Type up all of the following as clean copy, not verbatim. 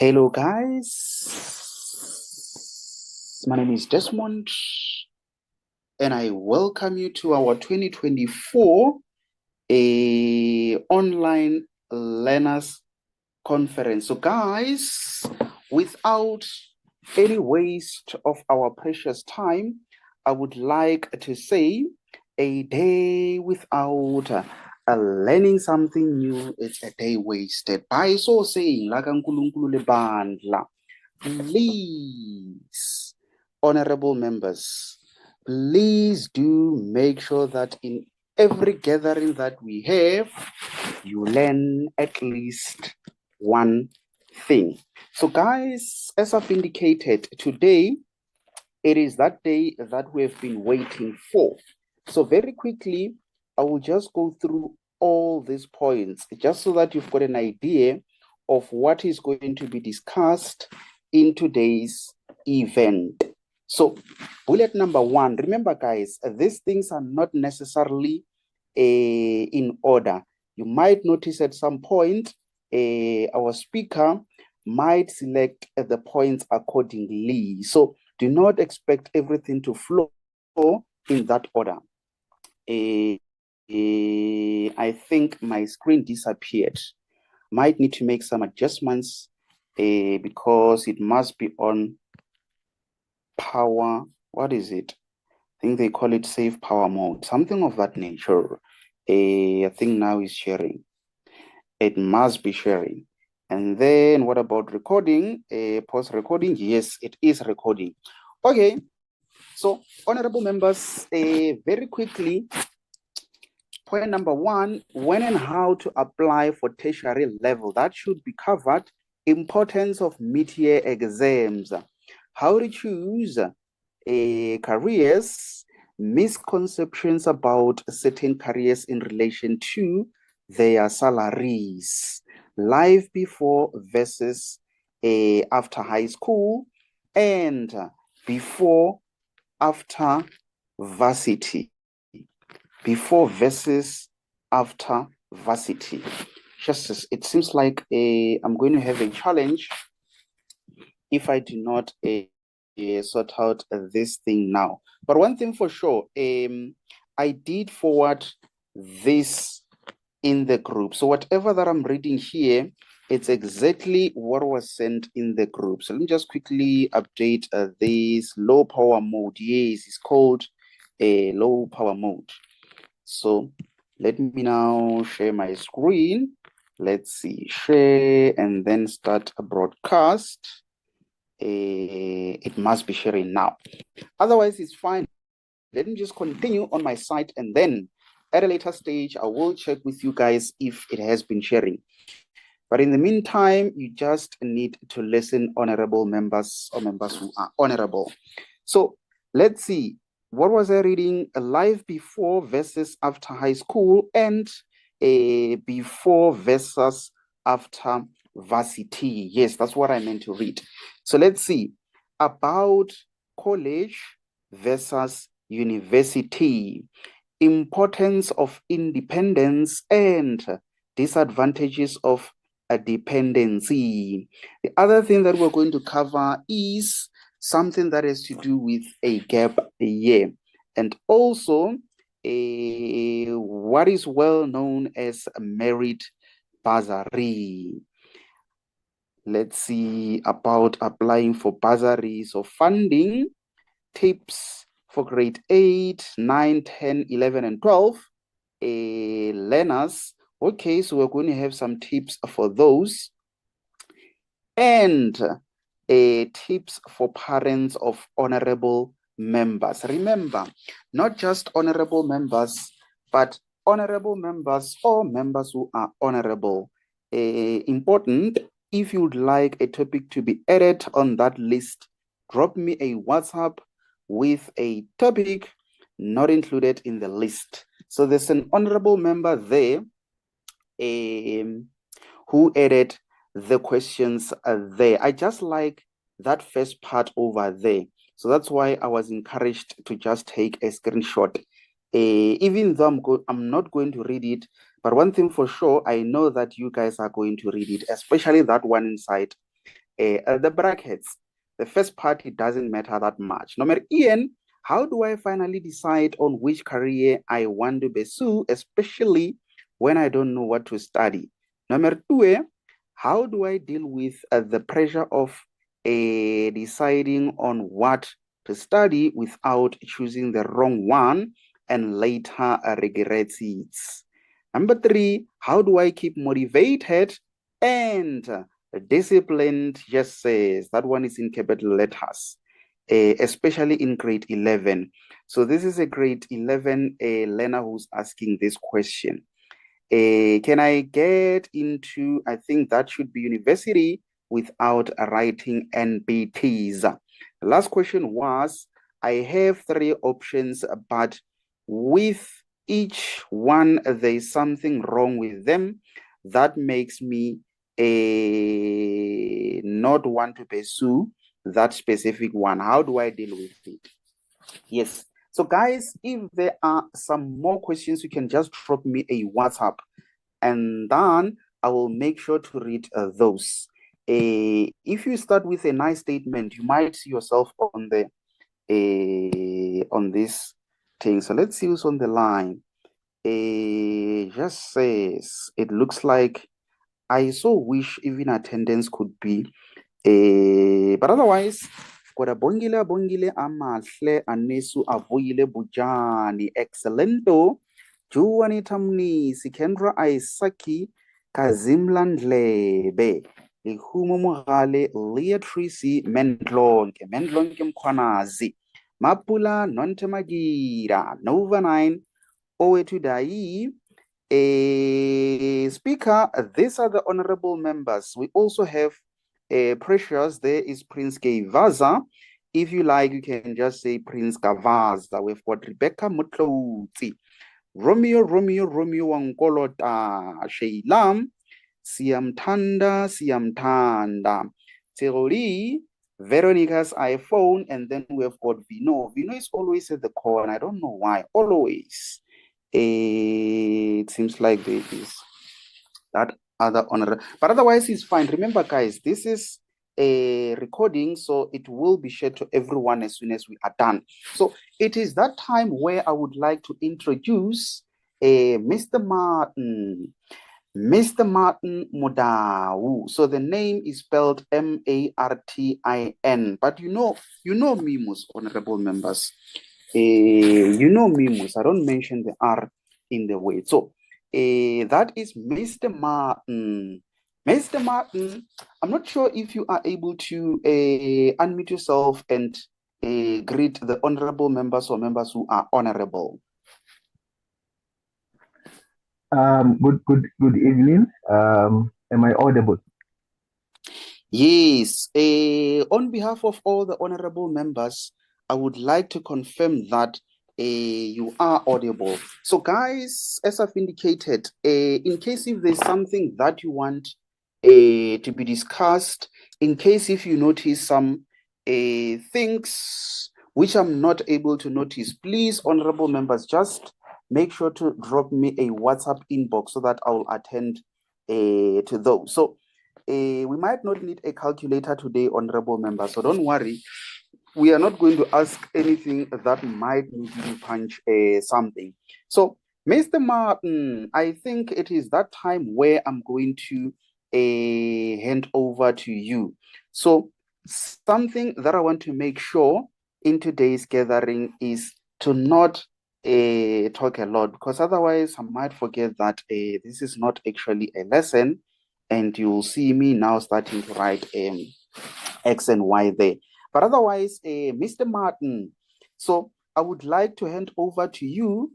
Hello, guys. My name is Desmond, and I welcome you to our 2024 online learners conference. So, guys, without any waste of our precious time, I would like to say a day without learning something new, it's a day wasted. By so saying, like uNkulunkulu lebandla, please, honorable members, please do make sure that in every gathering that we have, you learn at least one thing. So, guys, as I've indicated, today it is that day that we have been waiting for. So, very quickly, I will just go through all these points just so that you've got an idea of what is going to be discussed in today's event. So, bullet number one, remember, guys, these things are not necessarily in order. You might notice at some point, our speaker might select the points accordingly. So, do not expect everything to flow in that order. I think my screen disappeared. Might need to make some adjustments because it must be on power. What is it? I think they call it save power mode, something of that nature. I think now is sharing. It must be sharing. And then what about recording? Post recording? Yes, it is recording. Okay, so honorable members, very quickly, point number one, when and how to apply for tertiary level. That should be covered. Importance of mid-year exams. How to choose careers, misconceptions about certain careers in relation to their salaries, life before versus after high school, and before after varsity. Before versus after varsity. Just it seems like I'm going to have a challenge if I do not sort out this thing now. But one thing for sure, I did forward this in the group. So whatever that I'm reading here, it's exactly what was sent in the group. So let me just quickly update this low power mode. Yes, it's called a low power mode. So let me now share my screen. Let's see, share and then start a broadcast. It must be sharing now. Otherwise, it's fine. Let me just continue on my site and then at a later stage, I will check with you guys if it has been sharing. But in the meantime, you just need to listen, honorable members or members who are honorable. So let's see. What was I reading? A life before versus after high school and a before versus after varsity. Yes, that's what I meant to read. So let's see about college versus university, importance of independence and disadvantages of a dependency. The other thing that we're going to cover is something that has to do with a gap year and also what is well known as a merit bursary. Let's see about applying for bursaries or funding, tips for grade 8, 9, 10, 11, and 12 learners. Okay, so we're going to have some tips for those. And tips for parents of honorable members. Remember, not just honorable members, but honorable members or members who are honorable. Important, if you'd like a topic to be added on that list, drop me a WhatsApp with a topic not included in the list. So there's an honorable member there who added the questions there. I just like that first part over there. So that's why I was encouraged to just take a screenshot. Even though I'm not going to read it, but one thing for sure, I know that you guys are going to read it, especially that one inside. the brackets. The first part, it doesn't matter that much. Number Ian, how do I finally decide on which career I want to pursue, especially when I don't know what to study? Number two, how do I deal with the pressure of deciding on what to study without choosing the wrong one and later regret it? Number three, how do I keep motivated and disciplined? Just says that one is in capital letters, especially in grade 11. So this is a grade 11 learner who's asking this question. Can I get into, I think that should be university without writing NBTs? The last question was, I have three options, but with each one, there's something wrong with them that makes me not want to pursue that specific one. How do I deal with it? Yes. So guys, if there are some more questions, you can just drop me a WhatsApp and then I will make sure to read those. If you start with a nice statement, you might see yourself on the on this thing. So let's see who's on the line. Just says it looks like I so wish even attendance could be. But otherwise, kodwa bongile amahle anesu avuyile bujani excellento Juwani Tamni Sikendra Aisaki Kazimla Ndlebe Lihumo Mogale Leah Tracy Mendlonke Mkhwanazi Mapula Nontemagira Nova 9 Owetu Dai Speaker, these are the honorable members. We also have Precious. There is Prince Gavaza. If you like, you can just say Prince Gavaza. We've got Rebecca Mutlouti, Romeo Wankolota, Sheilam, Siamtanda, Teroli, Veronica's iPhone, and then we've got Vino. Vino is always at the core, and I don't know why. Always. It seems like there is that other honor, but otherwise it's fine. Remember, guys, this is a recording, so it will be shared to everyone as soon as we are done. So it is that time where I would like to introduce Mr. Martin. Mr. Martin Mudau. So the name is spelled Martin, but you know me, most honorable members. You know me, most. I don't mention the R in the way. So that is Mr. Martin. Mr. Martin, I'm not sure if you are able to unmute yourself and greet the honorable members or members who are honorable. Good evening. Am I audible? Yes. On behalf of all the honorable members, I would like to confirm that you are audible. So guys, as I've indicated, in case if there's something that you want to be discussed, in case if you notice some things which I'm not able to notice, please, honorable members, just make sure to drop me a WhatsApp inbox so that I will attend to those. So we might not need a calculator today, honorable members, so don't worry. We are not going to ask anything that might need you to punch something. So, Mr. Martin, I think it is that time where I'm going to hand over to you. So, something that I want to make sure in today's gathering is to not talk a lot, because otherwise I might forget that this is not actually a lesson, and you'll see me now starting to write X and Y there. But otherwise, Mr. Martin, so I would like to hand over to you.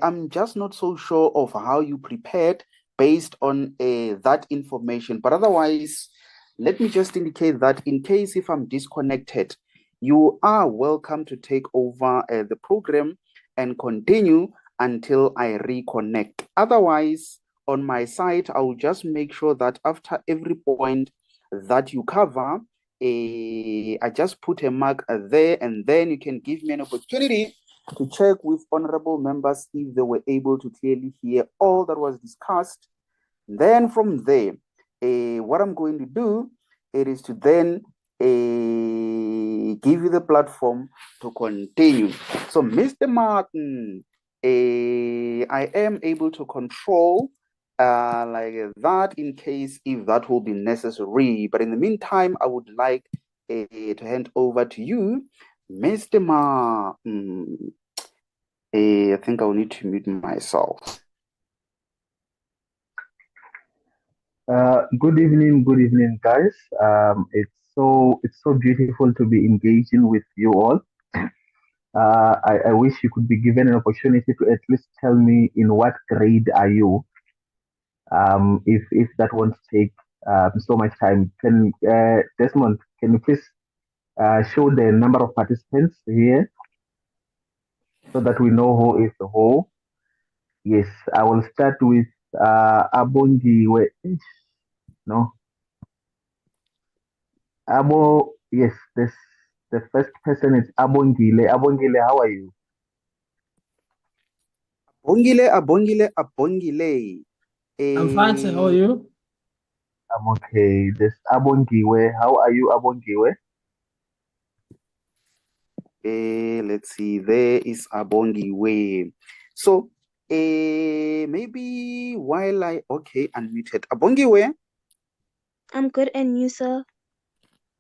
I'm just not so sure of how you prepared based on that information. But otherwise, let me just indicate that in case if I'm disconnected, you are welcome to take over the program and continue until I reconnect. Otherwise, on my side, I will just make sure that after every point that you cover, I just put a mark there, and then you can give me an opportunity to check with honorable members if they were able to clearly hear all that was discussed. Then from there, what I'm going to do it is to then give you the platform to continue. So, Mr. Martin, I am able to control like that in case if that will be necessary. But in the meantime, I would like to hand over to you, Mr. Martin. I think I'll need to mute myself. Good evening, guys. It's so beautiful to be engaging with you all. I wish you could be given an opportunity to at least tell me in what grade are you. If that won't take so much time, can Desmond, can you please show the number of participants here so that we know who is who? Yes, I will start with Abongi. No, Abo, yes, the first person is Abongile. Abongile, how are you? Abongile. I'm fine, sir. How are you? I'm okay. This Abongiwe, how are you, Abongiwe? Let's see, there is Abongiwe. So, maybe while okay, unmuted. Abongiwe. I'm good, and you, sir?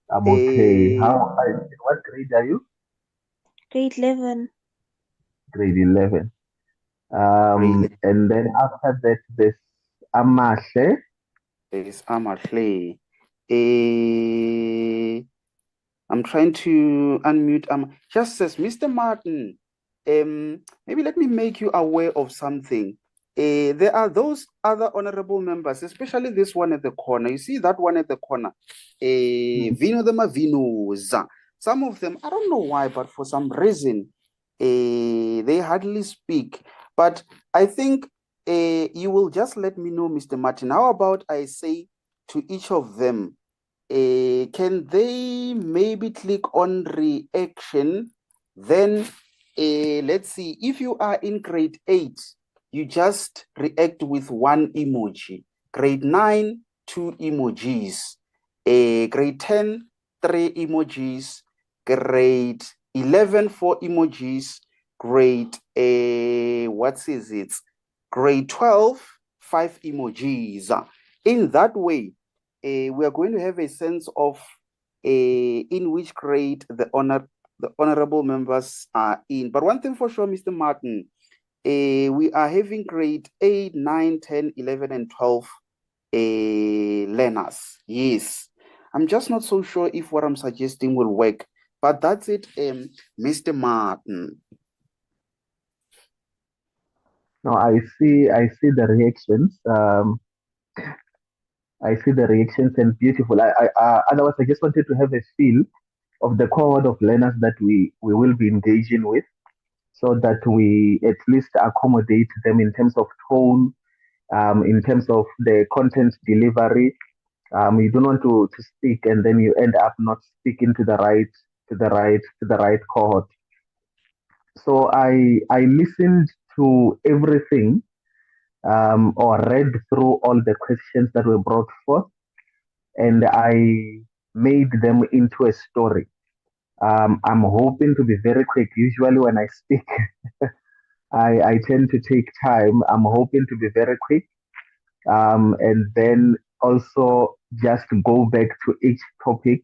I'm okay. What grade are you? Grade 11. Grade 11. Grade And then after that, there's Amashe. There is Amarle. I'm trying to unmute. Just says Mr. Martin. Maybe let me make you aware of something. There are those other honorable members, especially this one at the corner. You see that one at the corner? Vino the Mavinos. Some of them, I don't know why, but for some reason, they hardly speak. But I think you will just let me know, Mr. Martin. How about I say to each of them, can they maybe click on reaction? Then let's see, if you are in grade 8, you just react with one emoji. Grade 9, 2 emojis. Grade 10, 3 emojis. Grade 11, 4 emojis. Grade, what is it? Grade 12, 5 emojis. In that way, we are going to have a sense of in which grade the honorable members are in. But one thing for sure, Mr. Martin, we are having grade 8, 9, 10, 11, and 12 learners. Yes. I'm just not so sure if what I'm suggesting will work. But that's it, Mr. Martin. No, I see the reactions. I see the reactions and beautiful. Otherwise, I just wanted to have a feel of the cohort of learners that we will be engaging with, so that we at least accommodate them in terms of tone, in terms of the content delivery. You don't want to speak and then you end up not speaking to the right cohort. So I listened to everything, or read through all the questions that were brought forth, and I made them into a story. I'm hoping to be very quick. Usually when I speak, I tend to take time. I'm hoping to be very quick, and then also just go back to each topic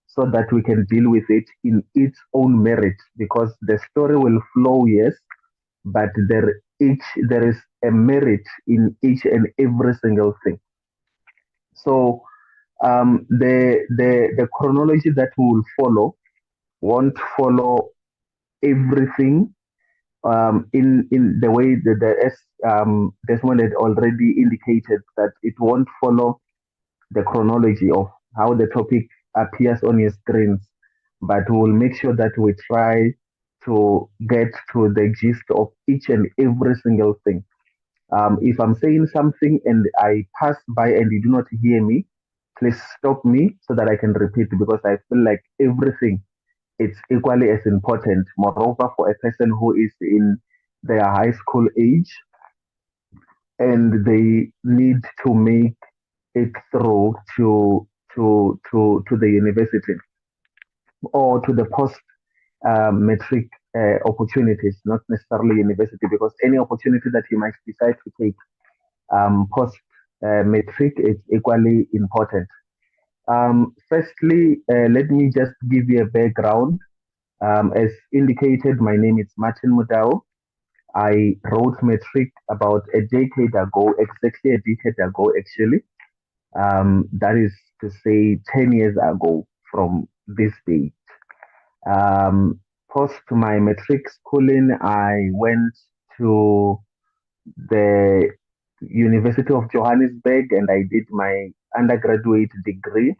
so that we can deal with it in its own merit, because the story will flow, yes, but there is a merit in each and every single thing. So the chronology that we will follow won't follow everything, in the way that Desmond had already indicated, that it won't follow the chronology of how the topic appears on your screens, but we will make sure that we try to get to the gist of each and every single thing. If I'm saying something and I pass by and you do not hear me, please stop me so that I can repeat, because I feel like everything, it's equally as important. Moreover, for a person who is in their high school age and they need to make it through to the university or to the post metric opportunities, not necessarily university, because any opportunity that you might decide to take post metric is equally important. Firstly, let me just give you a background. As indicated, my name is Martin Mudau. I wrote metric about a decade ago, exactly a decade ago, actually. That is to say, 10 years ago from this date. Post my metric schooling, I went to the University of Johannesburg and I did my undergraduate degree.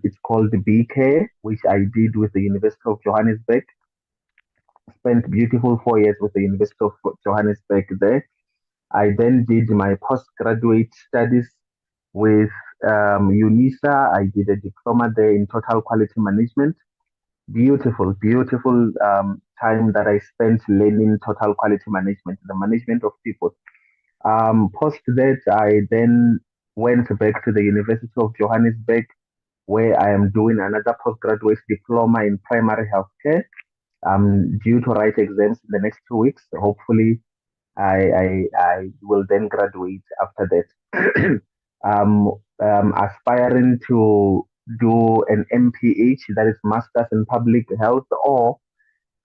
It's called BK, which I did with the University of Johannesburg. Spent beautiful 4 years with the University of Johannesburg there. I then did my postgraduate studies with UNISA. I did a diploma there in total quality management. Beautiful, beautiful time that I spent learning total quality management, the management of people. Post that, I then went back to the University of Johannesburg, where I am doing another postgraduate diploma in primary healthcare. I'm due to write exams in the next 2 weeks. Hopefully, I will then graduate after that. Aspiring to do an MPH, that is Masters in Public Health, or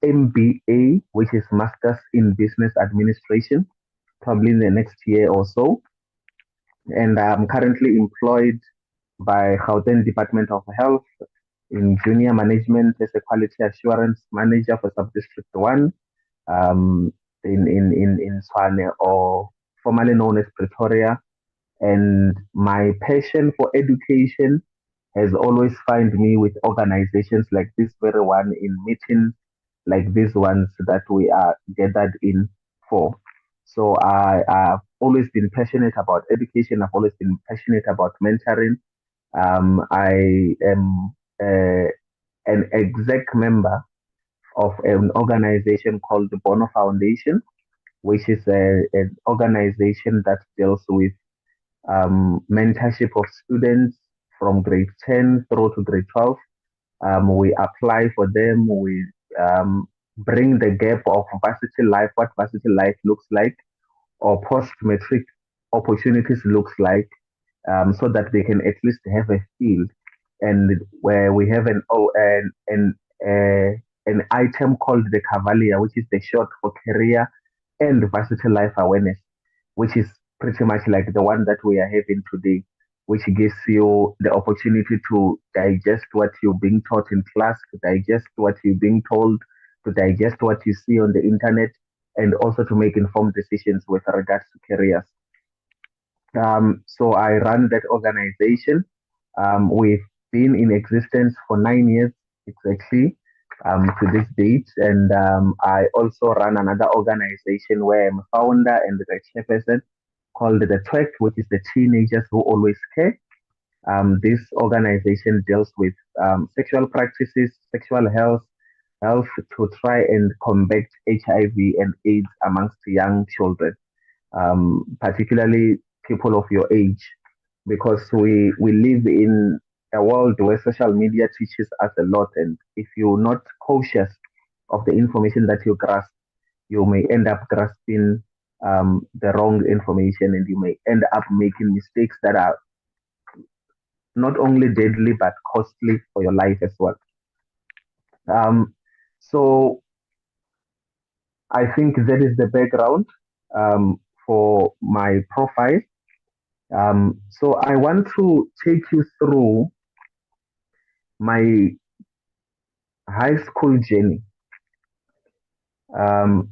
MBA, which is Masters in Business Administration, probably in the next year or so. And I'm currently employed by Gauteng Department of Health in junior management as a quality assurance manager for Subdistrict 1 um, in Tshwane, or formerly known as Pretoria. And my passion for education has always found me with organizations like this very one, in meetings like these ones that we are gathered in for. So I've always been passionate about education. I've always been passionate about mentoring. I am an exec member of an organization called the Bono Foundation, which is an organization that deals with mentorship of students from grade 10 through to grade 12. We apply for them. We bring the gap of varsity life, what varsity life looks like, or post matric opportunities looks like, so that they can at least have a field. And where we have an item called the Cavalier, which is the short for career and varsity life awareness, which is pretty much like the one that we are having today, which gives you the opportunity to digest what you're being taught in class, to digest what you're being told, to digest what you see on the internet, and also to make informed decisions with regards to careers. So I run that organization. We've been in existence for 9 years exactly, to this date. And I also run another organization where I'm a founder and the chairperson, called the TWEC, which is the Teenagers Who Always Care. This organization deals with sexual practices, sexual health to try and combat HIV and AIDS amongst young children, particularly people of your age, because we live in a world where social media teaches us a lot, and if you're not cautious of the information that you grasp, you may end up grasping the wrong information, and you may end up making mistakes that are not only deadly but costly for your life as well. So I think that is the background for my profile. So I want to take you through my high school journey, um,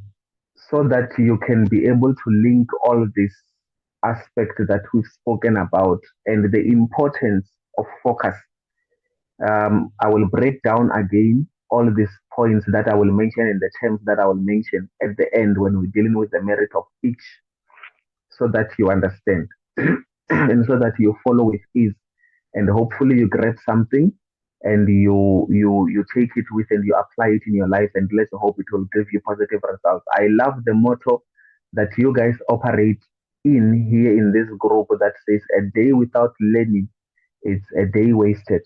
so that you can be able to link all these aspects that we've spoken about and the importance of focus. I will break down again all these points that I will mention and the terms that I will mention at the end when we're dealing with the merit of each, so that you understand and so that you follow with ease, and hopefully you grab something and you take it with and you apply it in your life, and let's hope it will give you positive results. I love the motto that you guys operate in here in this group that says, a day without learning It's a day wasted.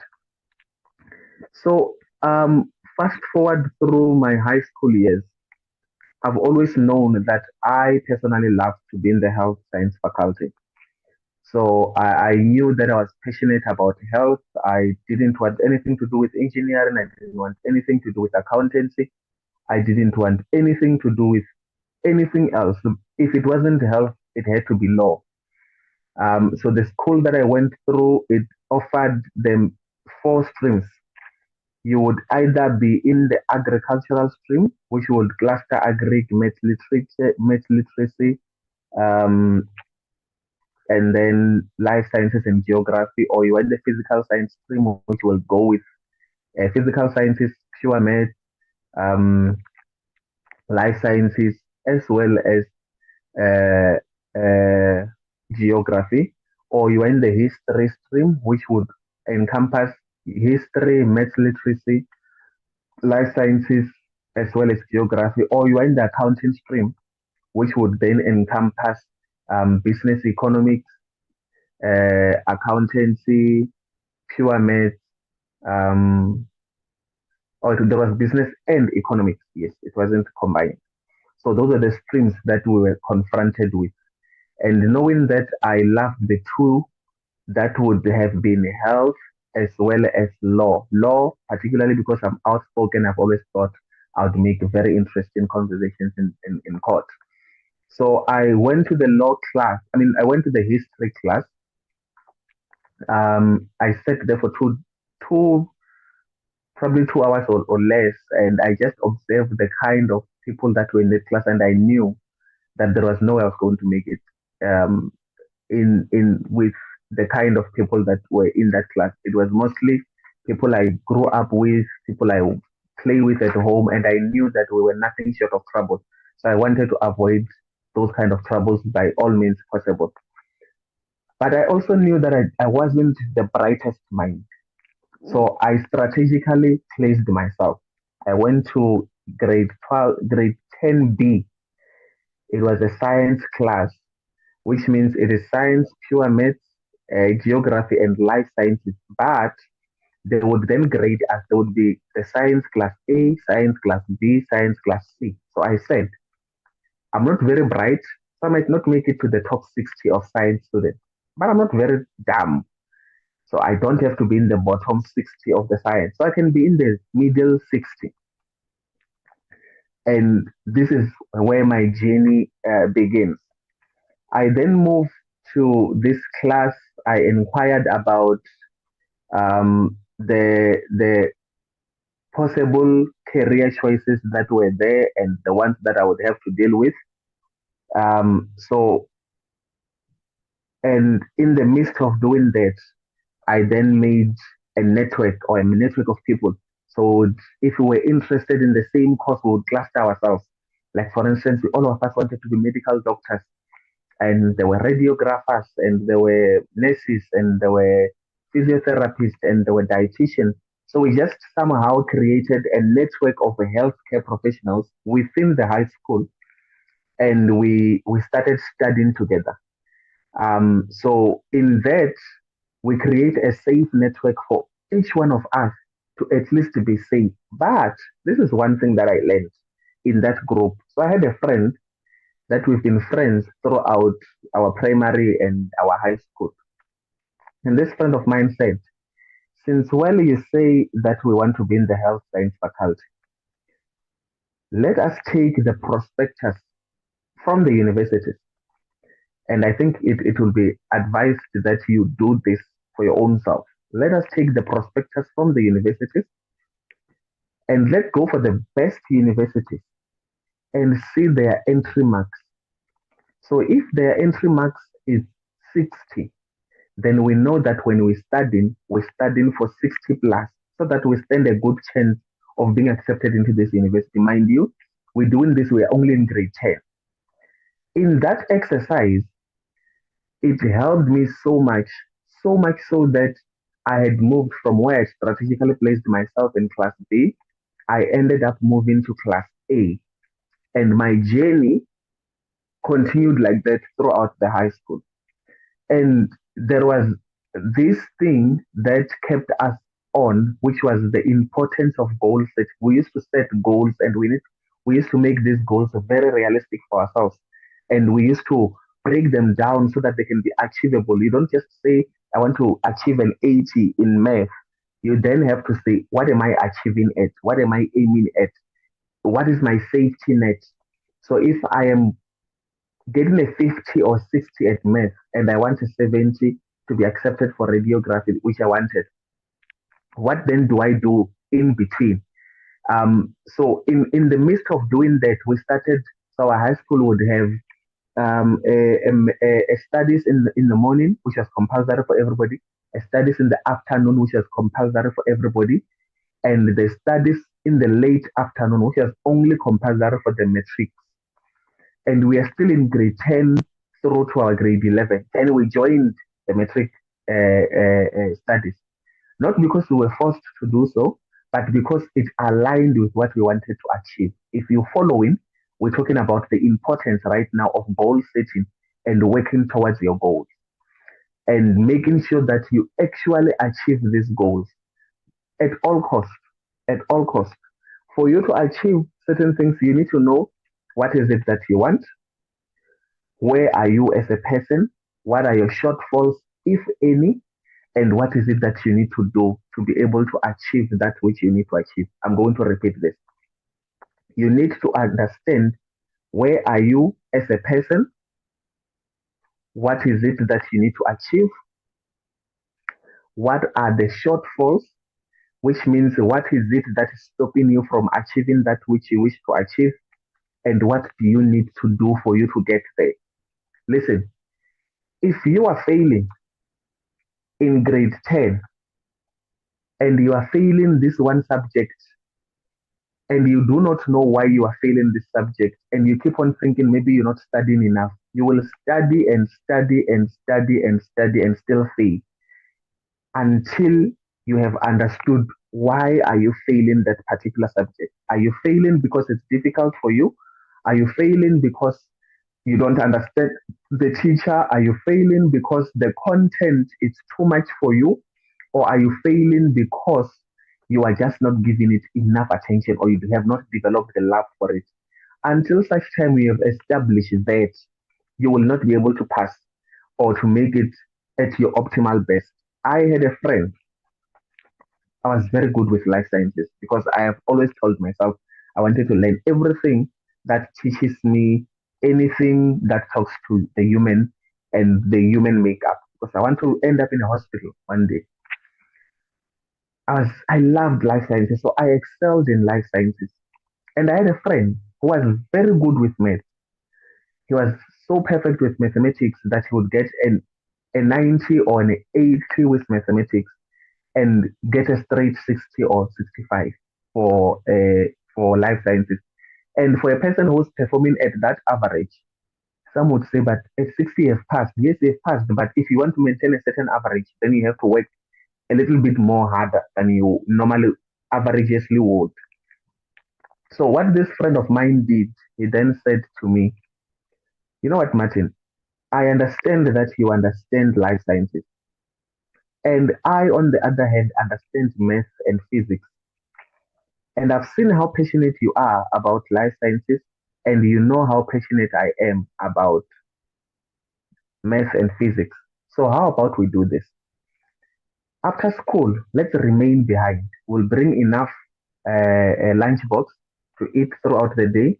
So, fast forward through my high school years, I've always known that I personally love to be in the health science faculty. So I knew that I was passionate about health. I didn't want anything to do with engineering. I didn't want anything to do with accountancy. I didn't want anything to do with anything else. If it wasn't health, it had to be law. So the school that I went through, it offered them four streams. You would either be in the agricultural stream, which would cluster agri, math literacy, um, and then life sciences and geography, or you are in the physical science stream, which will go with physical sciences, pure math, um, life sciences, as well as uh, uh, geography, or you are in the history stream, which would encompass history, math literacy, life sciences, as well as geography, or you are in the accounting stream, which would then encompass business economics, accountancy, pure math, um, or there was business and economics. Yes, it wasn't combined. So those are the streams that we were confronted with. And knowing that I loved the two, that would have been health as well as law. Law, particularly because I'm outspoken, I've always thought I would make very interesting conversations in court. So I went to the law class. I went to the history class. I sat there for two probably 2 hours or less, and I just observed the kind of people that were in the class, and I knew that there was no way I was going to make it in with the kind of people that were in that class. It was mostly people I grew up with, people I play with at home, and I knew that we were nothing short of trouble. So I wanted to avoid those kind of troubles by all means possible. But I also knew that I wasn't the brightest mind. So I strategically placed myself. I went to grade 12, grade 10B. It was a science class, which means it is science, pure maths, geography, and life sciences. But they would then grade us. There would be the science class A, science class B, science class C. So I said, I'm not very bright, so I might not make it to the top 60 of science students, but I'm not very dumb. So I don't have to be in the bottom 60 of the science. So I can be in the middle 60. And this is where my journey begins. I then moved to this class. I inquired about the possible career choices that were there and the ones that I would have to deal with. So, and in the midst of doing that, I then made a network or a network of people. So if we were interested in the same course, we would cluster ourselves. Like for instance, all of us wanted to be medical doctors, and there were radiographers, and there were nurses, and there were physiotherapists, and there were dietitians. So we just somehow created a network of healthcare professionals within the high school, and we started studying together. So in that, we create a safe network for each one of us to at least be safe. But this is one thing that I learned in that group. So I had a friend that we've been friends throughout our primary and our high school. And this friend of mine said, since well you say that we want to be in the health science faculty, let us take the prospectus from the universities. And I think it will be advised that you do this for your own self. Let us take the prospectus from the universities and let's go for the best universities and see their entry marks. So if their entry marks is 60, then we know that when we're studying for 60 plus, so that we stand a good chance of being accepted into this university. Mind you, we're doing this, we're only in grade 10. In that exercise, it helped me so much so that I had moved from where I strategically placed myself in class B. I ended up moving to class A. And my journey continued like that throughout the high school. And there was this thing that kept us on, which was the importance of goals, that we used to set goals, and we used to make these goals very realistic for ourselves, and we used to break them down so that they can be achievable. You don't just say, I want to achieve an 80 in math. You then have to say, what am I achieving at? What am I aiming at? What is my safety net? So if I am getting a 50 or 60 at math and I want a 70 to be accepted for radiography, which I wanted, what then do I do in between? So in the midst of doing that, we started. So our high school would have a studies in the morning, which was compulsory for everybody. A studies in the afternoon, which was compulsory for everybody, and the studies in the late afternoon, which was only compulsory for the matric. And we are still in grade 10 through to our grade 11. Then we joined the matric studies, not because we were forced to do so, but because it aligned with what we wanted to achieve. If you're following, we're talking about the importance right now of goal setting and working towards your goals and making sure that you actually achieve these goals at all costs. At all costs. For you to achieve certain things, you need to know what is it that you want, where are you as a person, what are your shortfalls, if any, and what is it that you need to do to be able to achieve that which you need to achieve. I'm going to repeat this. You need to understand where are you as a person, what is it that you need to achieve, what are the shortfalls, which means what is it that is stopping you from achieving that which you wish to achieve, and what do you need to do for you to get there. Listen, if you are failing in grade 10 and you are failing this one subject and you do not know why you are failing this subject and you keep on thinking maybe you're not studying enough, you will study and study and study and study and still fail until you have understood why are you failing that particular subject. Are you failing because it's difficult for you? Are you failing because you don't understand the teacher? Are you failing because the content is too much for you? Or are you failing because you are just not giving it enough attention or you have not developed the love for it? Until such time you have established that, you will not be able to pass or to make it at your optimal best. I had a friend, I was very good with life sciences because I have always told myself I wanted to learn everything that teaches me anything that talks to the human and the human makeup because I want to end up in a hospital one day. I loved life sciences, so I excelled in life sciences. And I had a friend who was very good with math. He was so perfect with mathematics that he would get a 90 or an 80 with mathematics and get a straight 60 or 65 for life sciences. And for a person who's performing at that average, some would say, but at 60 you've passed. Yes, you've passed, but if you want to maintain a certain average, then you have to work a little bit more harder than you normally averageously would. So what this friend of mine did, he then said to me, you know what, Martin, I understand that you understand life sciences. And I, on the other hand, understand math and physics. And I've seen how passionate you are about life sciences, and you know how passionate I am about math and physics. So how about we do this? After school, let's remain behind. We'll bring enough a lunchbox to eat throughout the day.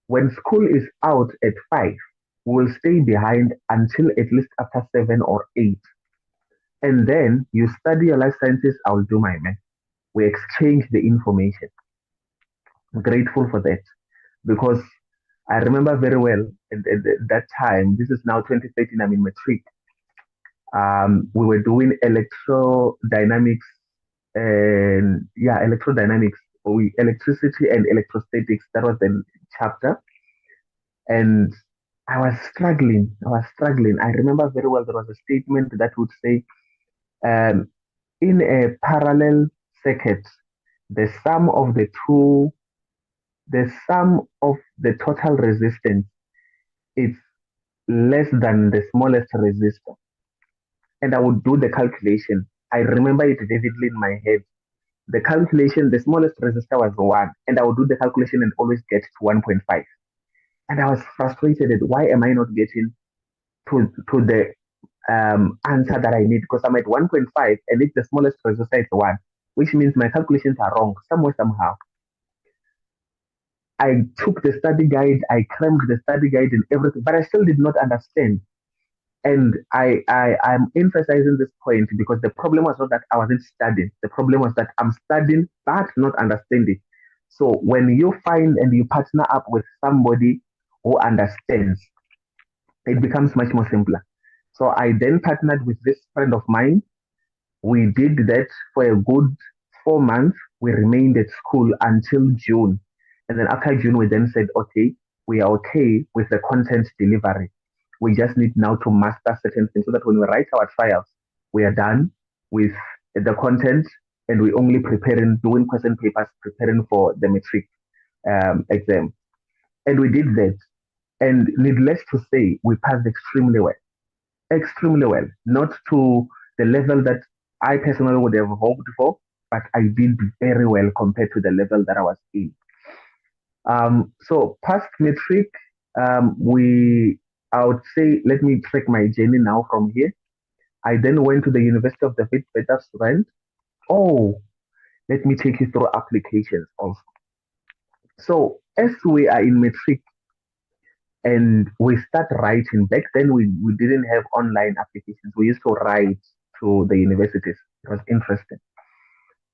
When school is out at 5, we'll stay behind until at least after 7 or 8. And then you study your life sciences, I'll do my math. We exchange the information. I'm grateful for that because I remember very well at that time, this is now 2013, I'm in matric. We were doing electrodynamics and yeah, electrodynamics, electricity and electrostatics. That was the chapter. And I was struggling. I was struggling. I remember very well there was a statement that would say, um, in a parallel circuit, the sum of the two, the sum of the total resistance is less than the smallest resistor. and I would do the calculation. I remember it vividly in my head. The calculation, the smallest resistor was 1, and I would do the calculation and always get to 1.5. And I was frustrated at why am I not getting to the answer that I need, because I'm at 1.5 and if the smallest resistor is 1, which means my calculations are wrong somewhere, somehow. I took the study guide, I crammed the study guide and everything, but I still did not understand. And I'm emphasizing this point because the problem was not that I wasn't studying. The problem was that I'm studying but not understanding. So when you find and you partner up with somebody who understands, it becomes much more simpler. So I then partnered with this friend of mine. We did that for a good 4 months. We remained at school until June. And then after June, we then said, okay, we are okay with the content delivery. We just need now to master certain things so that when we write our trials, we are done with the content and we only preparing, doing question papers, preparing for the matric exam. And we did that. And needless to say, we passed extremely well. Extremely well. Not to the level that I personally would have hoped for, but I did very well compared to the level that I was in. So past matric, I would say, let me track my journey now from here. I then went to the University of the Witwatersrand. Oh, let me take you through applications also. So as we are in matric and we start writing, back then we didn't have online applications. We used to write to the universities. It was interesting.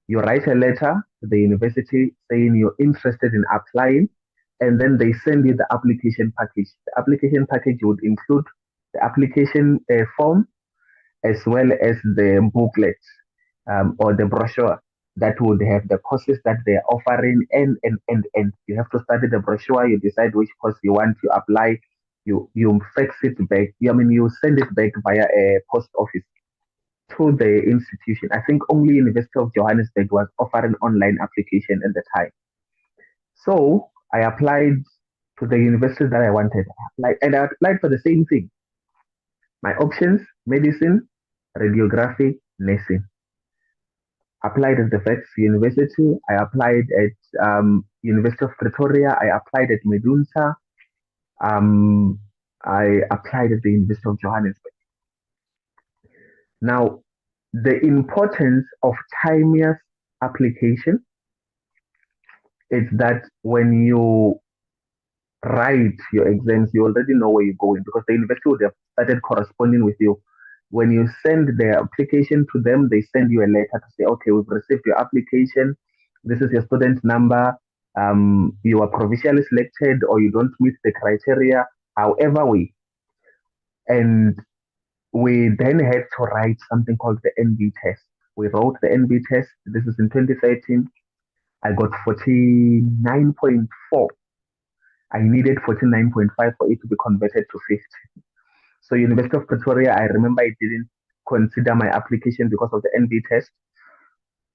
You write a letter to the university saying you're interested in applying, and then they send you the application package. The application package would include the application form as well as the booklet or the brochure that would have the courses that they're offering, and you have to study the brochure. You decide which course you want to apply. You fax it back. You send it back via a post office to the institution. I think only University of Johannesburg was offering online application at the time. So I applied to the university that I wanted. And I applied for the same thing. My options: medicine, radiography, nursing. Applied at the Vets University. I applied at University of Pretoria. I applied at Medunsa. Um, I applied at the University of Johannesburg. Now, the importance of timeous application is that when you write your exams, you already know where you're going because the university would have started corresponding with you. When you send the application to them, they send you a letter to say, okay, we've received your application. This is your student number. You are provincially selected or you don't meet the criteria, however way. And we then had to write something called the NB test. We wrote the NB test. This is in 2013. I got 49.4. I needed 49.5 for it to be converted to 50. So University of Pretoria, I remember I didn't consider my application because of the NB test.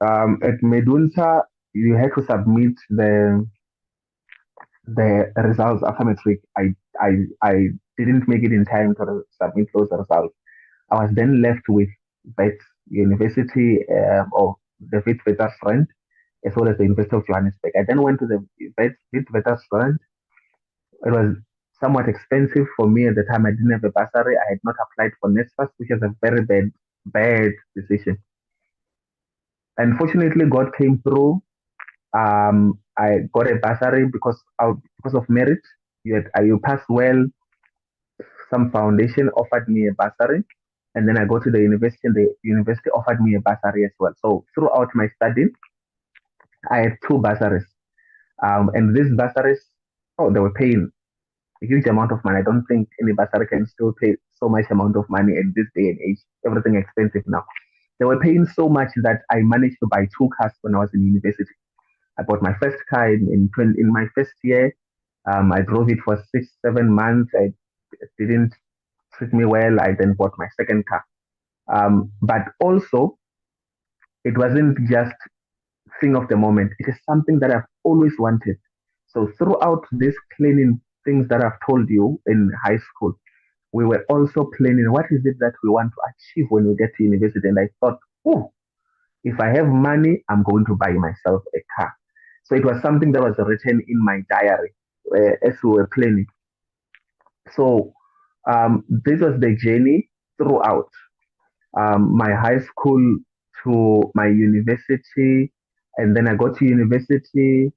At Medunsa, you had to submit the results after matric. I didn't make it in time to submit those results. I was then left with Wits University or the Witwatersrand as well as the University of Johannesburg. I then went to the Witwatersrand. It was somewhat expensive for me at the time. I didn't have a bursary. I had not applied for NSFAS, which is a very bad decision. Unfortunately, God came through. I got a bursary because of merit. You pass well. Some foundation offered me a bursary, and then I go to the university, and the university offered me a bursary as well. So throughout my study, I had two bursaries, and these bursaries, oh, they were paying a huge amount of money. I don't think any bursary can still pay so much amount of money at this day and age. Everything expensive now. They were paying so much that I managed to buy two cars when I was in university. I bought my first car in my first year. I drove it for 6, 7 months. It didn't treat me well. I then bought my second car. But also, it wasn't just thing of the moment. It is something that I've always wanted. So throughout these cleaning things that I've told you in high school, we were also planning what is it that we want to achieve when we get to university. And I thought, oh, if I have money, I'm going to buy myself a car. So it was something that was written in my diary as we were planning. So this was the journey throughout my high school to my university, and then I got to university.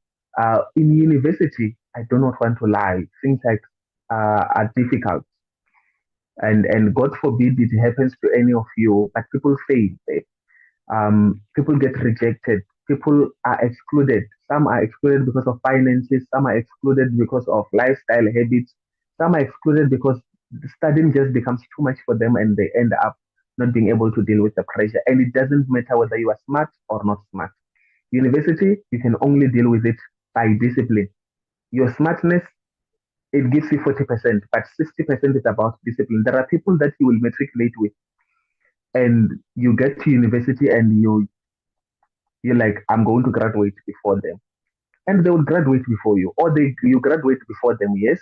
In university, I do not want to lie. Things like are difficult, and God forbid it happens to any of you, but people fail. People get rejected. People are excluded. Some are excluded because of finances. Some are excluded because of lifestyle habits. Some are excluded because studying just becomes too much for them and they end up not being able to deal with the pressure. And it doesn't matter whether you are smart or not smart. University, you can only deal with it by discipline. Your smartness, it gives you 40%, but 60% is about discipline. There are people that you will matriculate with, and you get to university and you're like, I'm going to graduate before them. And they will graduate before you, or you graduate before them, yes.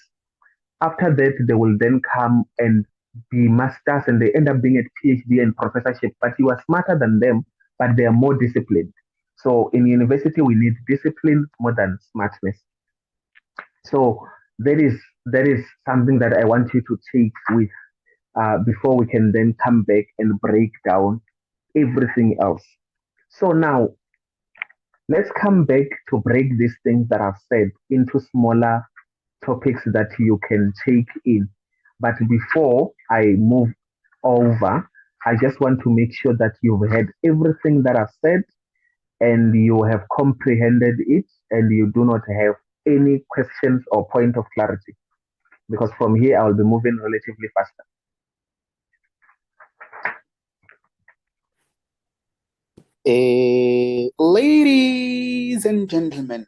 After that, they will then come and be masters and they end up being at PhD and professorship, but you are smarter than them, but they are more disciplined. So in university, we need discipline more than smartness. So that is something that I want you to take with before we can then come back and break down everything else. So now let's come back to break these things that I've said into smaller topics that you can take in. But before I move over, I just want to make sure that you've heard everything that I've said and you have comprehended it and you do not have any questions or point of clarity. Because from here, I'll be moving relatively faster. Ladies and gentlemen,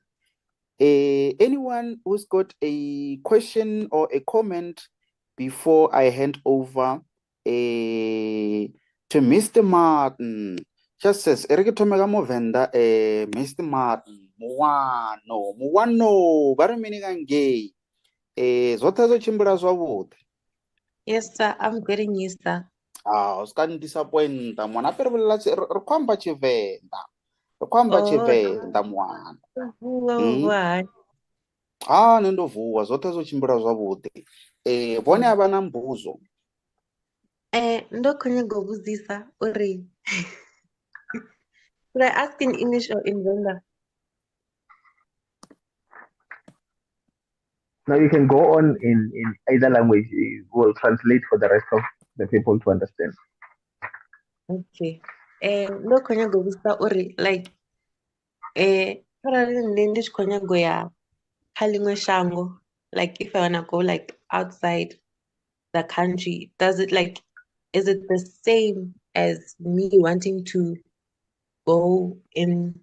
anyone who's got a question or a comment before I hand over to Mr. Martin? Just says, Venda, Mr. Martin, Muwano, Baraminingange, Zotazo Chimbra Zawud. Yes, sir. I'm getting you, sir. Uskan disappointa mwana pero rikwamba chivenda mwana nendovuwa zote zochimbira zwavhuḓi vhone havana mbuzo ndo khonye go vhudzisa uri should I ask in English or in Venda? Now you can go on in either language. We'll translate for the rest of the people to understand. Okay. Ndo khonye go vhudzisa uri like kharali nne ndi tshi khou nyaga u ya kha ḽiṅwe shango, like if I wanna go like outside the country, is it the same as me wanting to go in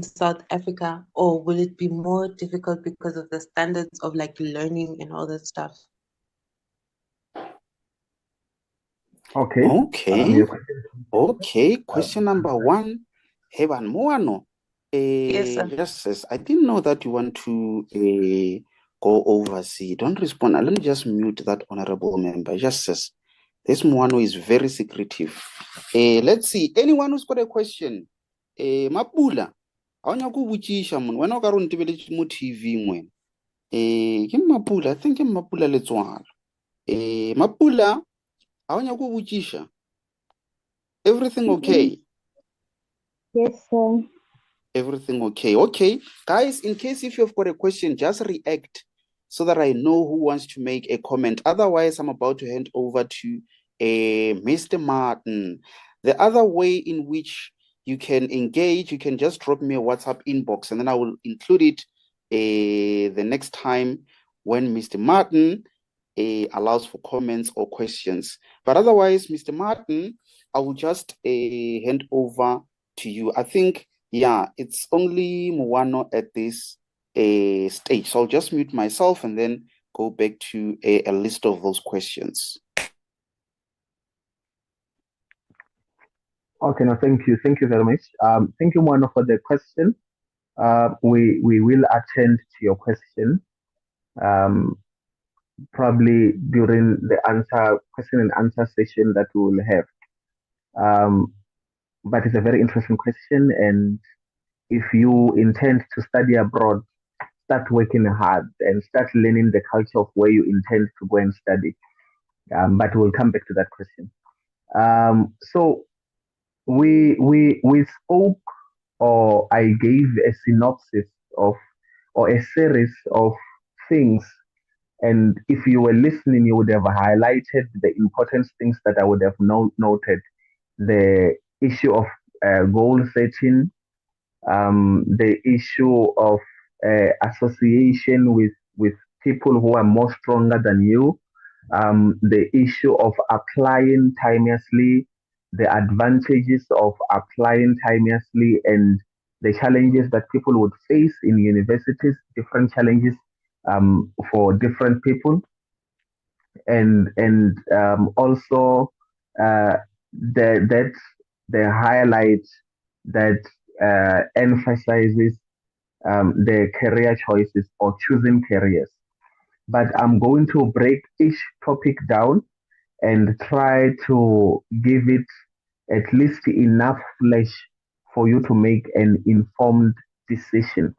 South Africa, or will it be more difficult because of the standards of like learning and all that stuff? Okay. Okay. Question number one. Heban Moano. Yes, sir. Yes, I didn't know that you want to go overseas. Don't respond. Let me just mute that honorable member. Just says this Moano is very secretive. Let's see. Anyone who's got a question? Mapula. Awanya kubuchisha mun. Wena o ka re o ntebeletse mo TV ngwena. Ke Mapula. I think ke Mapula Letswalo. Mapula. Awanya kubuchisha. Everything okay? Yes, sir. Everything okay? Okay. Guys, in case if you've got a question, just react so that I know who wants to make a comment. Otherwise, I'm about to hand over to Mr. Martin. The other way in which you can engage, you can just drop me a WhatsApp inbox and then I will include it the next time when Mr. Martin allows for comments or questions. But otherwise, Mr. Martin, I will just hand over to you. I think, yeah, it's only Muwano at this stage. So I'll just mute myself and then go back to a list of those questions. Okay, no, thank you. Thank you very much. Thank you, Muwano, for the question. We will attend to your question. probably during the question and answer session that we will have. But it's a very interesting question, and if you intend to study abroad, start working hard and start learning the culture of where you intend to go and study. But we'll come back to that question. So we spoke, or I gave a synopsis of, or a series of things, and if you were listening, you would have highlighted the important things that I would have noted. The issue of goal setting, the issue of association with people who are more stronger than you, the issue of applying timelessly, the advantages of applying timelessly, and the challenges that people would face in universities, different challenges for different people, and also uh, that the highlight that emphasizes the career choices or choosing careers. But I'm going to break each topic down and try to give it at least enough flesh for you to make an informed decision.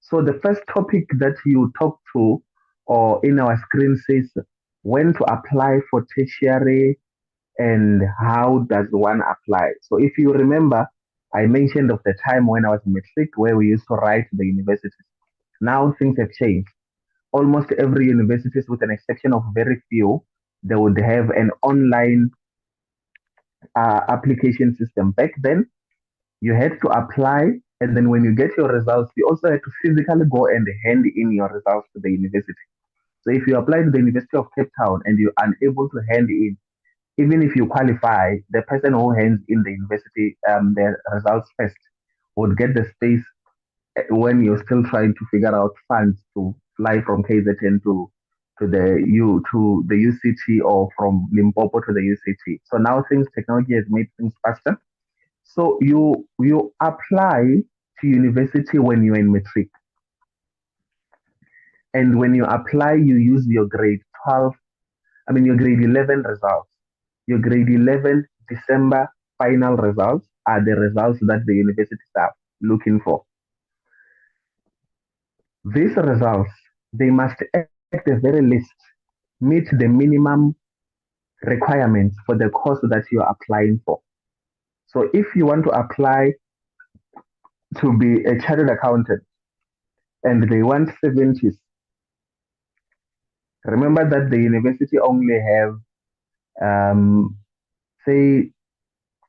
So the first topic that you talk to, or in our screen, says when to apply for tertiary and how does one apply. So if you remember, I mentioned of the time when I was in matric where we used to write to the universities. Now things have changed. Almost every university, with an exception of very few, they would have an online application system. Back then, you had to apply, and then when you get your results, you also had to physically go and hand in your results to the university. So if you apply to the University of Cape Town and you're unable to hand in, even if you qualify, the person who hands in the university their results first would get the space when you're still trying to figure out funds to fly from KZN to the UCT, or from Limpopo to the UCT. So now technology has made things faster. So you apply to university when you're in matric, and when you apply, you use your grade 12, your grade 11 results. Your grade 11 December final results are the results that the universities are looking for. These results, they must at the very least meet the minimum requirements for the course that you are applying for. So if you want to apply to be a chartered accountant and they want 70s, remember that the university only have, say,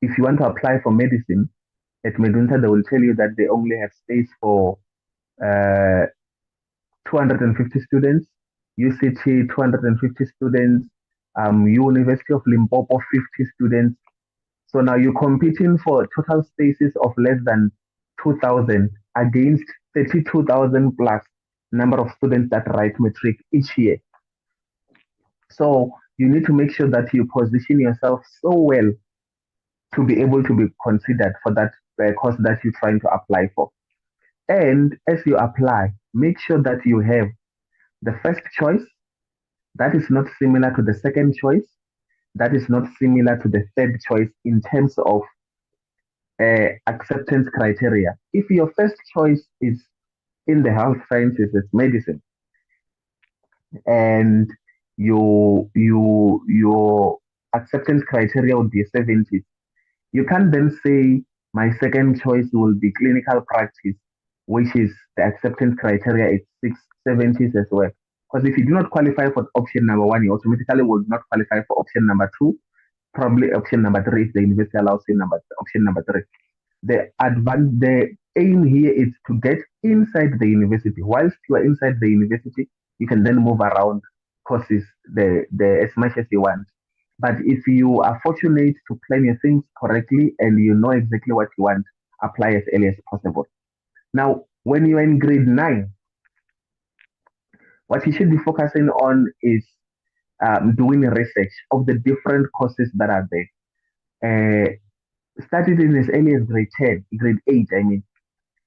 if you want to apply for medicine at Medunta, they will tell you that they only have space for uh, 250 students, UCT 250 students, University of Limpopo 50 students. So now you're competing for total spaces of less than 2,000 against 32,000 plus number of students that write matric each year. So you need to make sure that you position yourself so well to be able to be considered for that course that you're trying to apply for. And as you apply, make sure that you have the first choice that is not similar to the second choice, that is not similar to the third choice in terms of acceptance criteria. If your first choice is in the health sciences, it's medicine, and your acceptance criteria would be 70, you can't then say my second choice will be clinical practice, which is the acceptance criteria is 670s as well. Because if you do not qualify for option number one, you automatically will not qualify for option number two, probably option number three if the university allows you option number three. The aim here is to get inside the university. Whilst you are inside the university, you can then move around courses as much as you want. But if you are fortunate to plan your things correctly and you know exactly what you want, apply as early as possible. Now, when you're in grade 9, what you should be focusing on is doing research of the different courses that are there. Started in as early as grade 10, grade 8,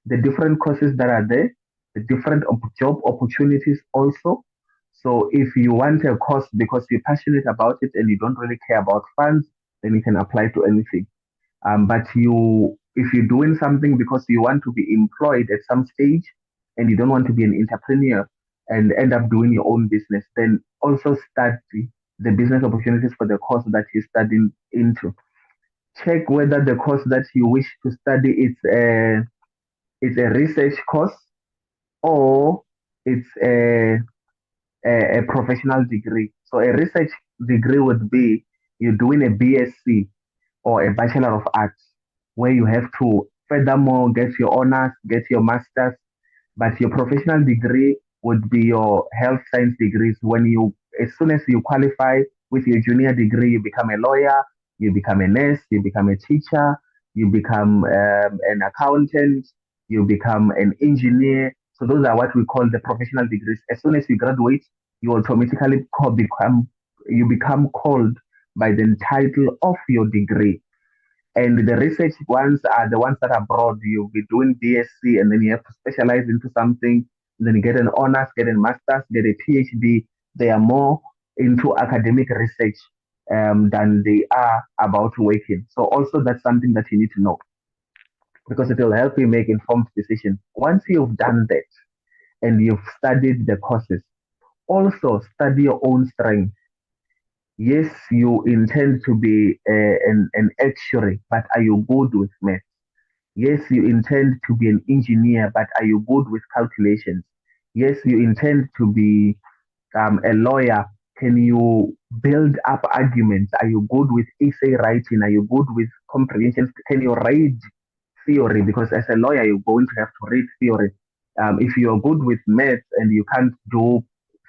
the different courses that are there, the different job opportunities also. So if you want a course because you're passionate about it and you don't really care about funds, then you can apply to anything. But if you're doing something because you want to be employed at some stage and you don't want to be an entrepreneur and end up doing your own business, then also study the business opportunities for the course that you're studying into. Check whether the course that you wish to study is a research course or it's a professional degree. So a research degree would be you're doing a BSc or a Bachelor of Arts, where you have to furthermore get your honors, get your masters, but your professional degree would be your health science degrees. As soon as you qualify with your junior degree, you become a lawyer, you become a nurse, you become a teacher, you become an accountant, you become an engineer. So those are what we call the professional degrees. As soon as you graduate, you automatically you become called by the title of your degree. And the research ones are the ones that are broad. You'll be doing BSc and then you have to specialize into something. Then you get an honors, get a master's, get a PhD. They are more into academic research than they are about working. So also that's something that you need to know because it will help you make informed decisions. Once you've done that and you've studied the courses, also study your own strength. Yes, you intend to be an actuary, but are you good with math? Yes, you intend to be an engineer, but are you good with calculations? Yes, you intend to be a lawyer. Can you build up arguments? Are you good with essay writing? Are you good with comprehension? Can you read theory? Because as a lawyer, you're going to have to read theory. If you're good with maths and you can't do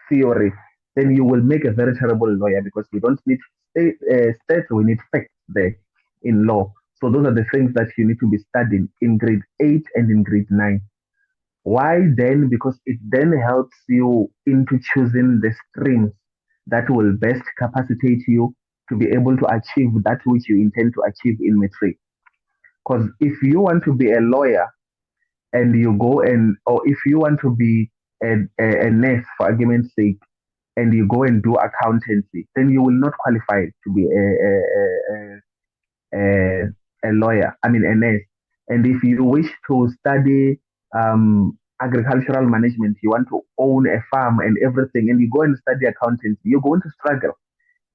theory, then you will make a very terrible lawyer because we don't need stats, we need facts there in law. So those are the things that you need to be studying in grade 8 and in grade 9. Why then? Because it then helps you into choosing the streams that will best capacitate you to be able to achieve that which you intend to achieve in matric. Because if you want to be a lawyer and you go or if you want to be a nurse, for argument's sake, and you go and do accountancy, then you will not qualify to be a lawyer, I mean, a nurse. And if you wish to study agricultural management, you want to own a farm and everything, and you go and study accountancy, you're going to struggle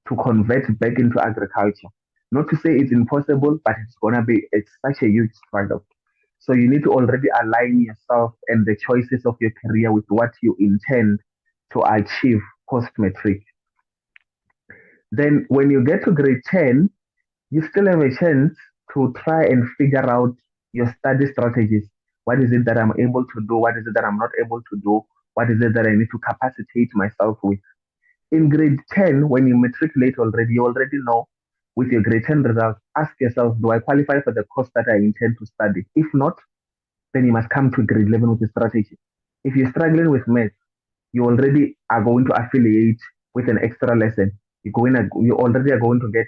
to convert back into agriculture. Not to say it's impossible, but it's such a huge struggle. So you need to already align yourself and the choices of your career with what you intend to achieve post matric. Then when you get to grade 10, you still have a chance to try and figure out your study strategies. What is it that I'm able to do? What is it that I'm not able to do? What is it that I need to capacitate myself with? In grade 10, when you matriculate already, you already know with your grade 10 results, ask yourself, do I qualify for the course that I intend to study? If not, then you must come to grade 11 with a strategy. If you're struggling with math, you already are going to affiliate with an extra lesson. You already are going to get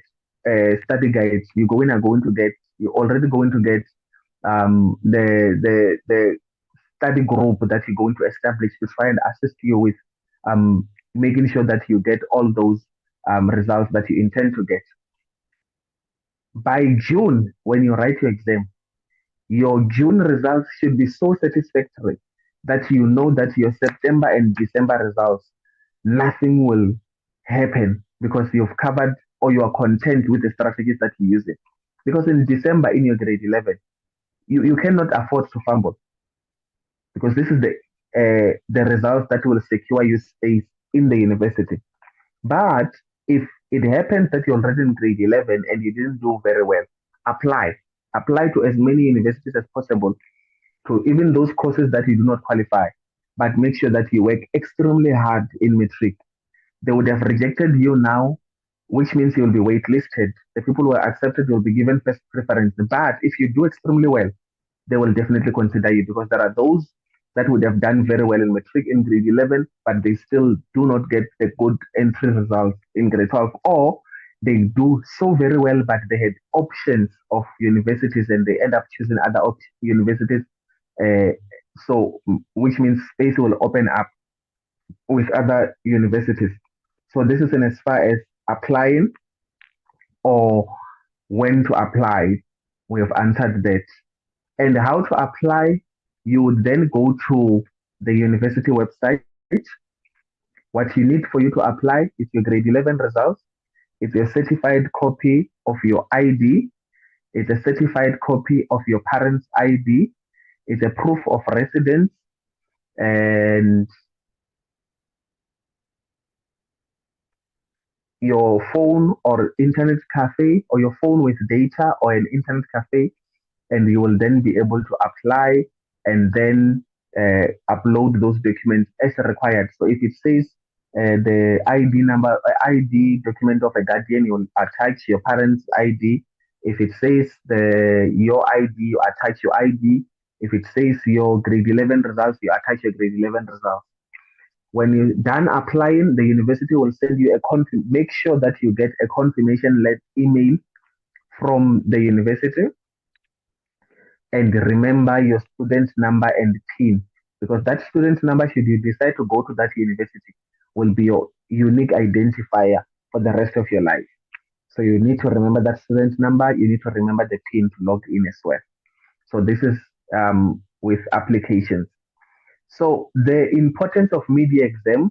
study guides. You're already going to get the study group that you're going to establish to try and assist you with making sure that you get all those results that you intend to get. By June, when you write your exam, your June results should be so satisfactory that you know that your September and December results, nothing will happen because you've covered or you are content with the strategies that you use it. Because in December in your grade 11, you cannot afford to fumble because this is the results that will secure you space in the university. But if it happens that you're already in grade 11 and you didn't do very well, apply. Apply to as many universities as possible, to even those courses that you do not qualify. But make sure that you work extremely hard in matric. They would have rejected you now, which means you will be waitlisted. The people who are accepted will be given first preference. But if you do extremely well, they will definitely consider you because there are those that would have done very well in matric in grade 11, but they still do not get the good entry results in grade 12, or they do so very well, but they had options of universities and they end up choosing other universities. Uh, which means space will open up with other universities. So this is in as far as applying or when to apply. We have answered that. And how to apply, you would then go to the university website. What you need for you to apply is your grade 11 results. It's a certified copy of your ID. It's a certified copy of your parents' ID. It's a proof of residence, and your phone or internet cafe, or your phone with data or an internet cafe, and you will then be able to apply and then upload those documents as required. So if it says the ID number, ID document of a guardian, you will attach your parents' ID. If it says your ID, you attach your ID. If it says your grade 11 results, you attach your grade 11 results. When you're done applying, the university will send you make sure that you get a confirmation email from the university, and remember your student number and PIN, because that student number, should you decide to go to that university, will be your unique identifier for the rest of your life. So you need to remember that student number, you need to remember the PIN to log in as well. So this is with applications. So the importance of media exam,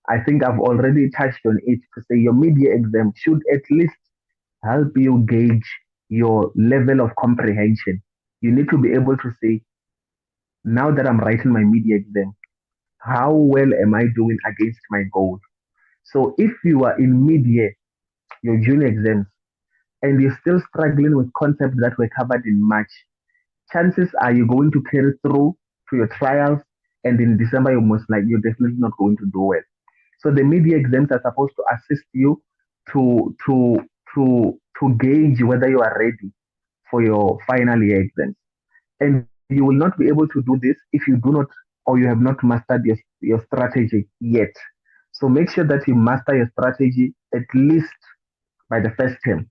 I think I've already touched on it, to say your media exam should at least help you gauge your level of comprehension. You need to be able to say, now that I'm writing my media exam, how well am I doing against my goal? So if you are in media, your junior exams, and you're still struggling with concepts that were covered in March, chances are you're going to carry through to your trials, and in December you're definitely not going to do well. So the media exams are supposed to assist you to to to gauge whether you are ready for your final year exams. And you will not be able to do this if you do not, or you have not mastered your strategy yet. So make sure that you master your strategy at least by the first term.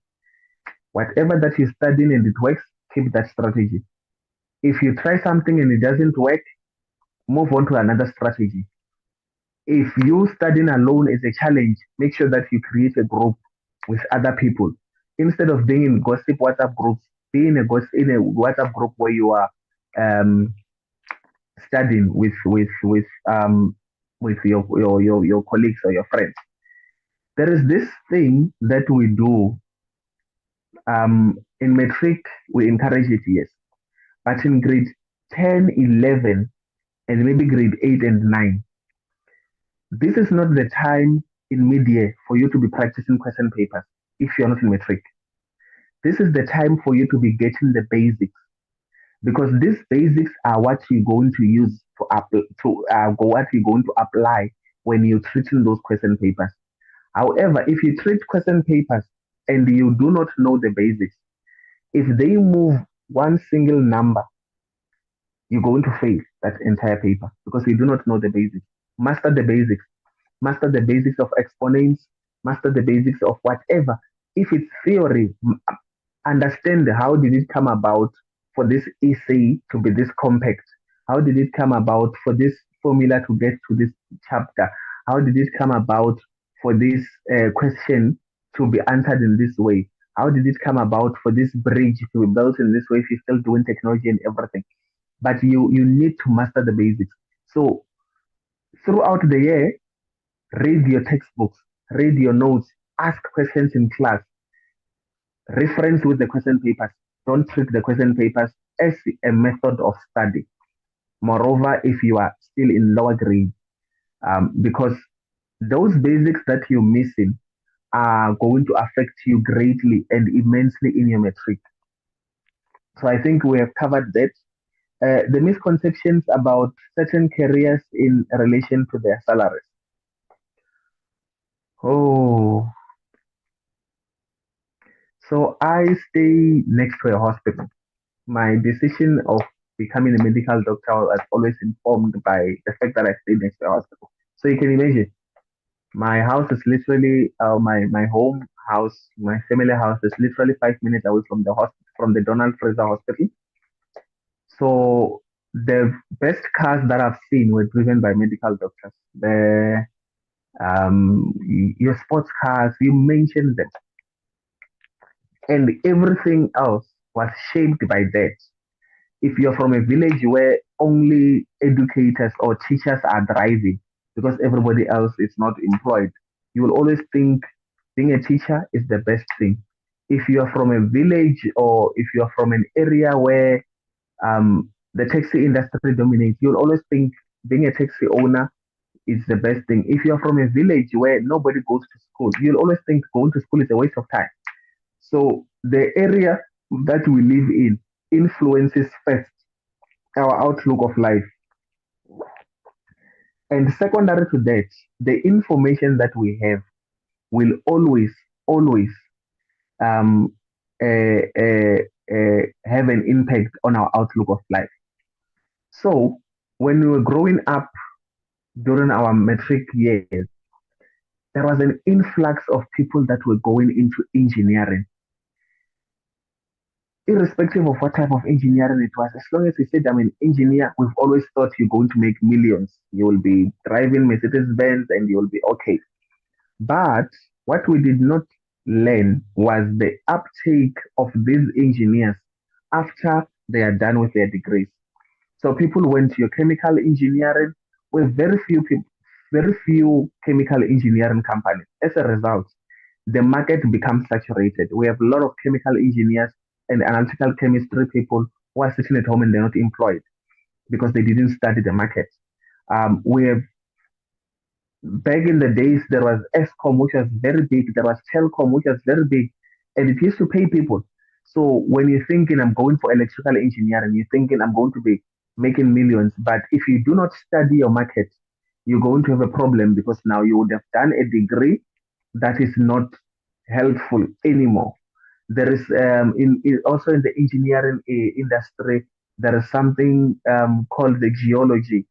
Whatever that you're studying and it works, keep that strategy. If you try something and it doesn't work, move on to another strategy. If you studying alone is a challenge, make sure that you create a group with other people. Instead of being in gossip WhatsApp groups, be in a WhatsApp group where you are um, studying with your colleagues or your friends. There is this thing that we do in metric. We encourage it, yes, but in grade 10, 11, and maybe grade 8 and 9, this is not the time in media for you to be practicing question papers if you're not in metric. This is the time for you to be getting the basics, because these basics are what you're going to use what you're going to apply when you're treating those question papers. However, if you treat question papers and you do not know the basics, if they move one single number, you're going to fail that entire paper because you do not know the basics. Master the basics. Master the basics of exponents. Master the basics of whatever. If it's theory, understand how did it come about for this essay to be this compact? How did it come about for this formula to get to this chapter? How did it come about for this question to be answered in this way? How did it come about for this bridge to be built in this way if you're still doing technology and everything? But you need to master the basics. So throughout the year, read your textbooks, read your notes, ask questions in class, reference with the question papers. Don't treat the question papers as a method of study. Moreover, if you are still in lower grade, because those basics that you're missing are going to affect you greatly and immensely in your metric. So I think we have covered that. The misconceptions about certain careers in relation to their salaries. Oh, so I stay next to a hospital. My decision of becoming a medical doctor was always informed by the fact that I stayed next to a hospital. So you can imagine, my house is literally my home house, my family house is literally 5 minutes away from the hospital, from the Donald Fraser Hospital. So the best cars that I've seen were driven by medical doctors. Your sports cars, you mentioned them, and everything else was shaped by that. If you're from a village where only educators or teachers are driving because everybody else is not employed, you will always think being a teacher is the best thing. If you are from a village or if you are from an area where the taxi industry dominates, you'll always think being a taxi owner is the best thing. If you're from a village where nobody goes to school, you'll always think going to school is a waste of time. So the area that we live in influences first our outlook of life. And secondary to that, the information that we have will always um, have an impact on our outlook of life. So when we were growing up during our matric years, there was an influx of people that were going into engineering, irrespective of what type of engineering it was. As long as you said, I'm an engineer, we've always thought you're going to make millions. You will be driving Mercedes Benz and you'll be okay. But what we did not learn was the uptake of these engineers after they are done with their degrees. So people went to your chemical engineering with very few chemical engineering companies. As a result, the market becomes saturated. We have a lot of chemical engineers and analytical chemistry people who are sitting at home and they're not employed because they didn't study the market. We have back in the days there was ESCOM which was very big, there was Telcom which was very big, and it used to pay people. So when you're thinking I'm going for electrical engineering, you're thinking I'm going to be making millions. But if you do not study your market, you're going to have a problem because now you would have done a degree that is not helpful anymore. There is also in the engineering industry there is something called the geology.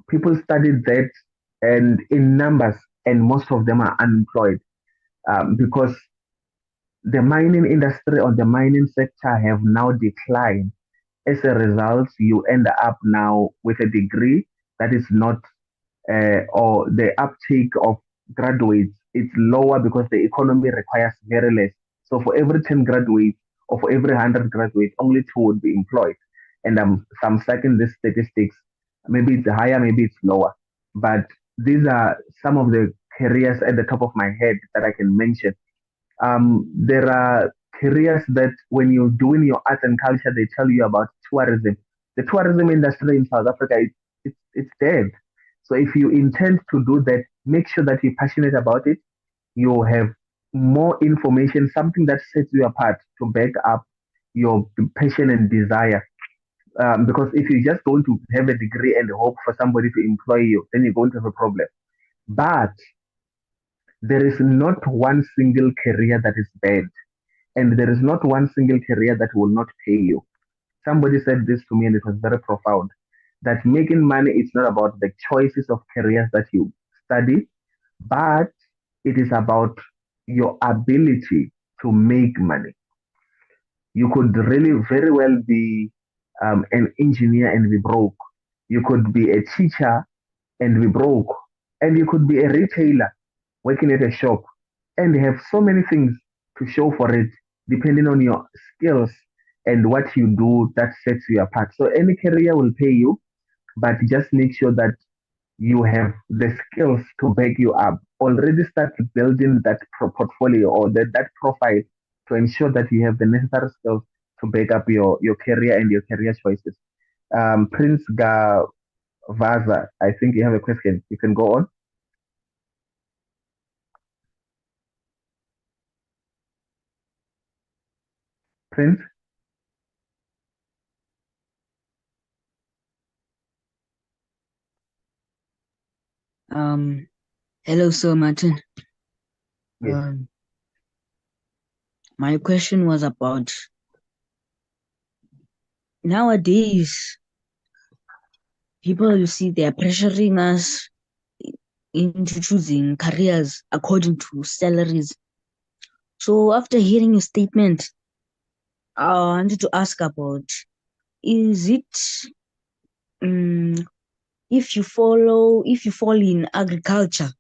People studied that and in numbers, and most of them are unemployed because the mining industry or the mining sector have now declined. As a result, you end up now with a degree that is not, or the uptake of graduates, it's lower because the economy requires very less. So for every 10 graduates or for every 100 graduates, only two would be employed. And I'm citing these statistics. Maybe it's higher, maybe it's lower. But these are some of the careers at the top of my head that I can mention. There are careers that when you're doing your art and culture, they tell you about tourism. The tourism industry in South Africa, it's dead. So if you intend to do that, make sure that you're passionate about it. You have more information, something that sets you apart to back up your passion and desire. Because if you're just going to have a degree and hope for somebody to employ you, then you're going to have a problem. But there is not one single career that is bad, and there is not one single career that will not pay you. Somebody said this to me, and it was very profound that making money is not about the choices of careers that you study, but it is about your ability to make money. You could really very well be an engineer and be broke. You could be a teacher and be broke. And you could be a retailer working at a shop and have so many things to show for it, depending on your skills and what you do that sets you apart. So any career will pay you, but just make sure that you have the skills to back you up. Already start building that portfolio or that profile to ensure that you have the necessary skills to back up your career and your career choices. Prince Gavaza, I think you have a question. You can go on. Prince? Hello, Sir Martin. Yes. My question was about nowadays, people, you see, they are pressuring us into choosing careers according to salaries. So after hearing your statement, I wanted to ask about is it if you fall in agriculture,